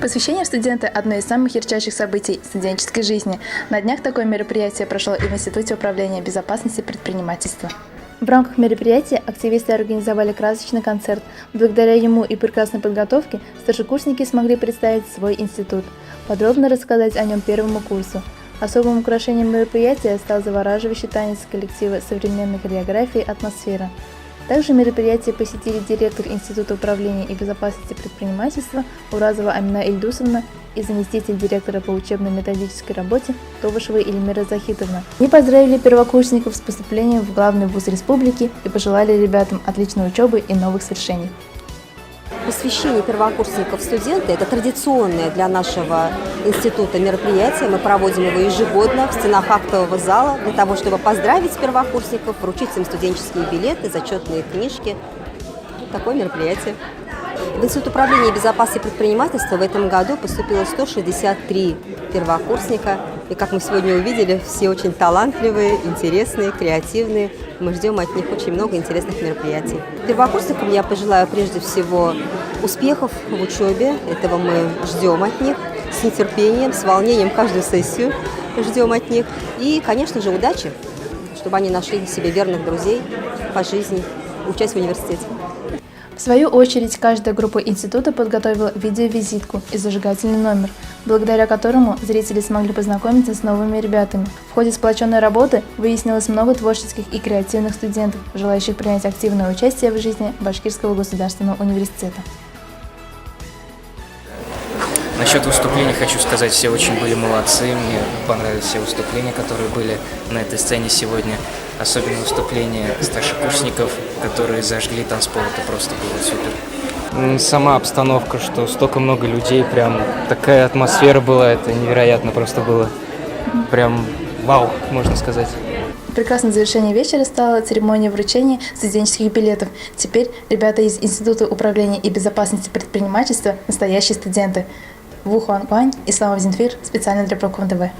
Посвящение студента – одно из самых ярчайших событий студенческой жизни. На днях такое мероприятие прошло и в Институте управления безопасности предпринимательства. В рамках мероприятия активисты организовали красочный концерт. Благодаря ему и прекрасной подготовке старшекурсники смогли представить свой институт, подробно рассказать о нем первому курсу. Особым украшением мероприятия стал завораживающий танец коллектива современной хореографии «Атмосфера». Также мероприятие посетили директор Института управления и безопасности предпринимательства Уразова Амина Ильдусовна и заместитель директора по учебно-методической работе Товышева Эльмира Захитовна. Они поздравили первокурсников с поступлением в главный вуз республики и пожелали ребятам отличной учебы и новых свершений. Посвящение первокурсников студенты – это традиционное для нашего института мероприятие. Мы проводим его ежегодно в стенах актового зала для того, чтобы поздравить первокурсников, вручить им студенческие билеты, зачетные книжки. Такое мероприятие. В Институт управления и безопасности предпринимательства в этом году поступило 163 первокурсника. И, как мы сегодня увидели, все очень талантливые, интересные, креативные. Мы ждем от них очень много интересных мероприятий. Первокурсникам я пожелаю прежде всего успехов в учебе. Этого мы ждем от них с нетерпением, с волнением каждую сессию ждем от них. И, конечно же, удачи, чтобы они нашли себе верных друзей по жизни, учась в университете. В свою очередь, каждая группа института подготовила видеовизитку и зажигательный номер, благодаря которому зрители смогли познакомиться с новыми ребятами. В ходе сплоченной работы выяснилось много творческих и креативных студентов, желающих принять активное участие в жизни Башкирского государственного университета. Насчет выступлений хочу сказать, все очень были молодцы, мне понравились все выступления, которые были на этой сцене сегодня. Особенно выступления старшекурсников, которые зажгли танцпол, это просто было супер. Сама обстановка, что столько много людей, прям такая атмосфера была, это невероятно просто было. Прям вау, можно сказать. Прекрасным завершением вечера стала церемония вручения студенческих билетов. Теперь ребята из Института управления и безопасности предпринимательства – настоящие студенты. Ву Хуан Гуань, Исламов Зинфир, специально для Проком ТВ.